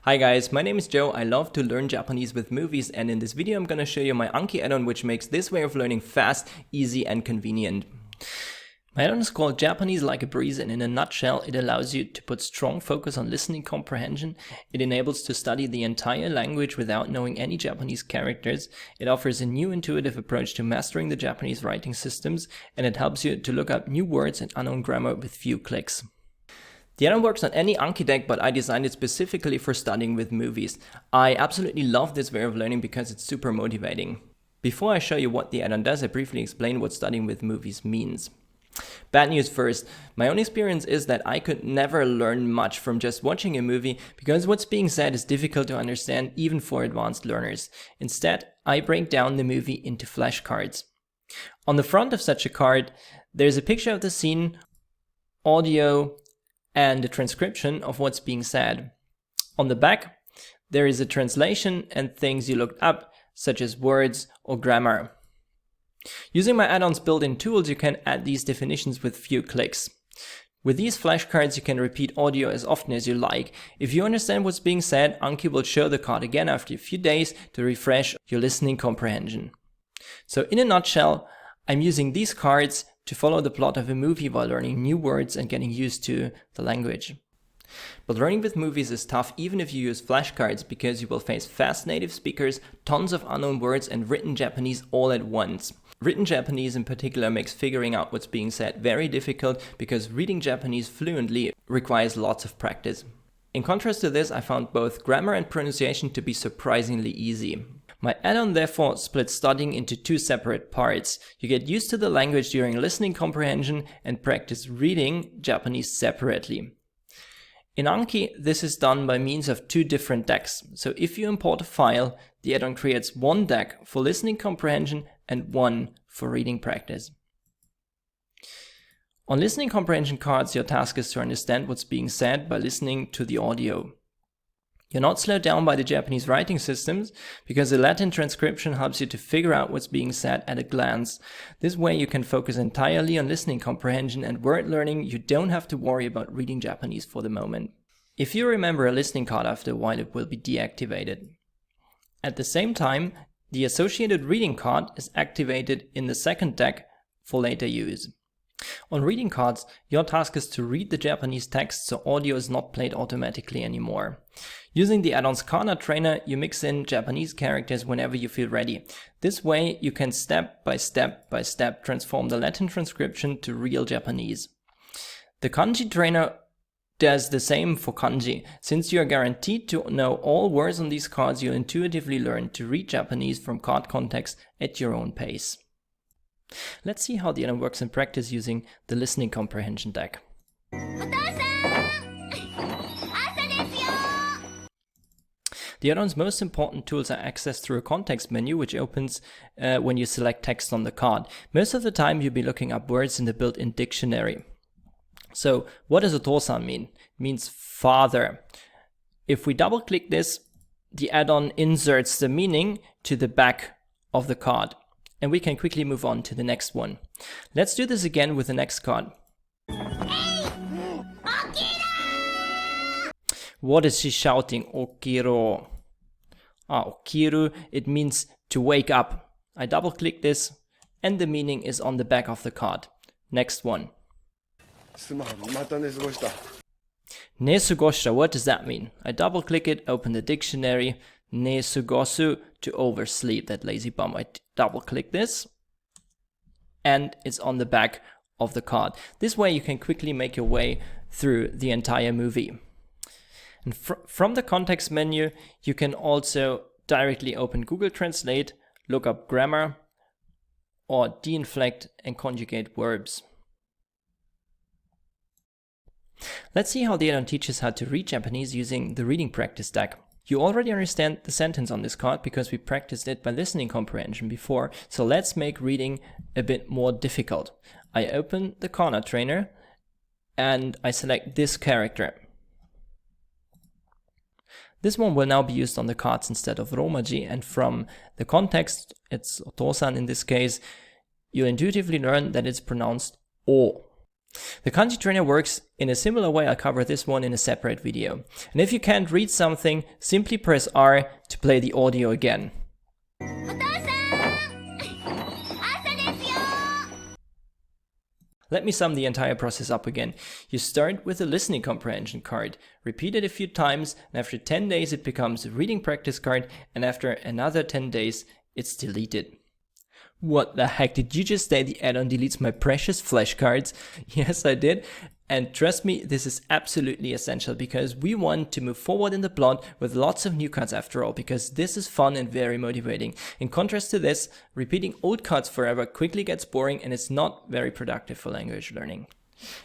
Hi guys, my name is Joe. I love to learn Japanese with movies, and in this video I'm gonna show you my Anki add-on, which makes this way of learning fast, easy and convenient. My add-on is called Japanese Like a Breeze, and in a nutshell it allows you to put strong focus on listening comprehension. It enables to study the entire language without knowing any Japanese characters. It offers a new intuitive approach to mastering the Japanese writing systems, and it helps you to look up new words and unknown grammar with few clicks. The add-on works on any Anki deck, but I designed it specifically for studying with movies. I absolutely love this way of learning because it's super motivating. Before I show you what the add-on does, I briefly explain what studying with movies means. Bad news first. My own experience is that I could never learn much from just watching a movie because what's being said is difficult to understand even for advanced learners. Instead, I break down the movie into flashcards. On the front of such a card, there's a picture of the scene, audio, and a transcription of what's being said. On the back, there is a translation and things you looked up, such as words or grammar. Using my add-on's built-in tools, you can add these definitions with few clicks. With these flashcards, you can repeat audio as often as you like. If you understand what's being said, Anki will show the card again after a few days to refresh your listening comprehension. So in a nutshell, I'm using these cards to follow the plot of a movie while learning new words and getting used to the language. But learning with movies is tough even if you use flashcards, because you will face fast native speakers, tons of unknown words and written Japanese all at once. Written Japanese in particular makes figuring out what's being said very difficult because reading Japanese fluently requires lots of practice. In contrast to this, I found both grammar and pronunciation to be surprisingly easy. My add-on therefore splits studying into two separate parts. You get used to the language during listening comprehension and practice reading Japanese separately. In Anki, this is done by means of two different decks. So if you import a file, the add-on creates one deck for listening comprehension and one for reading practice. On listening comprehension cards, your task is to understand what's being said by listening to the audio. You're not slowed down by the Japanese writing systems because the Latin transcription helps you to figure out what's being said at a glance. This way you can focus entirely on listening comprehension and word learning. You don't have to worry about reading Japanese for the moment. If you remember a listening card after a while, it will be deactivated. At the same time, the associated reading card is activated in the second deck for later use. On reading cards, your task is to read the Japanese text so audio is not played automatically anymore. Using the add-on's Kana trainer, you mix in Japanese characters whenever you feel ready. This way you can step by step transform the Latin transcription to real Japanese. The kanji trainer does the same for kanji. Since you are guaranteed to know all words on these cards, you'll intuitively learn to read Japanese from card context at your own pace. Let's see how the add-on works in practice using the listening comprehension deck. The add-on's most important tools are accessed through a context menu, which opens when you select text on the card. Most of the time you'll be looking up words in the built-in dictionary. So what does otosan mean? It means father. If we double click this, the add-on inserts the meaning to the back of the card. And we can quickly move on to the next one. Let's do this again with the next card. Hey! Okiro! What is she shouting? Okiro. Okiru, it means to wake up. I double click this and the meaning is on the back of the card. Next one. Nesugoshita, what does that mean? I double click it, open the dictionary. Nesugosu, to oversleep, that lazy bum. I double click this and it's on the back of the card. This way you can quickly make your way through the entire movie. And from the context menu, you can also directly open Google Translate, look up grammar, or de-inflect and conjugate verbs. Let's see how the add-on teaches how to read Japanese using the reading practice deck. You already understand the sentence on this card because we practiced it by listening comprehension before, so let's make reading a bit more difficult. I open the Kana trainer and I select this character. This one will now be used on the cards instead of Romaji, and from the context, it's otosan in this case, you'll intuitively learn that it's pronounced O. The Kanji trainer works in a similar way. I'll cover this one in a separate video. And if you can't read something, simply press R to play the audio again. Let me sum the entire process up again. You start with a listening comprehension card, repeat it a few times, and after 10 days it becomes a reading practice card, and after another 10 days it's deleted. What the heck, did you just say the add-on deletes my precious flashcards? Yes, I did. And trust me, this is absolutely essential because we want to move forward in the plot with lots of new cards after all, because this is fun and very motivating. In contrast to this, repeating old cards forever quickly gets boring and it's not very productive for language learning.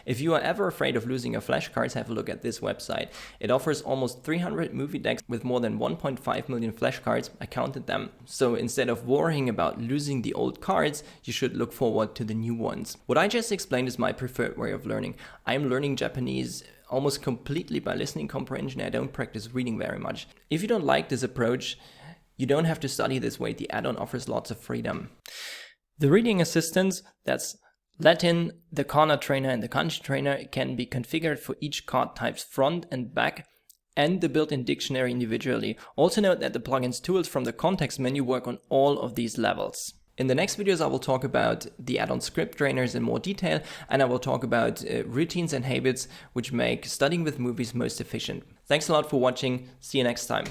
If you are ever afraid of losing your flashcards, have a look at this website. It offers almost 300 movie decks with more than 1.5 million flashcards. I counted them. So instead of worrying about losing the old cards, you should look forward to the new ones. What I just explained is my preferred way of learning. I'm learning Japanese almost completely by listening comprehension. I don't practice reading very much. If you don't like this approach, you don't have to study this way. The add-on offers lots of freedom. The reading assistance, that's Latin, the Kana trainer and the Kanji trainer, can be configured for each card type's front and back and the built-in dictionary individually. Also note that the plugins tools from the context menu work on all of these levels. In the next videos I will talk about the add-on script trainers in more detail, and I will talk about routines and habits which make studying with movies most efficient. Thanks a lot for watching, see you next time.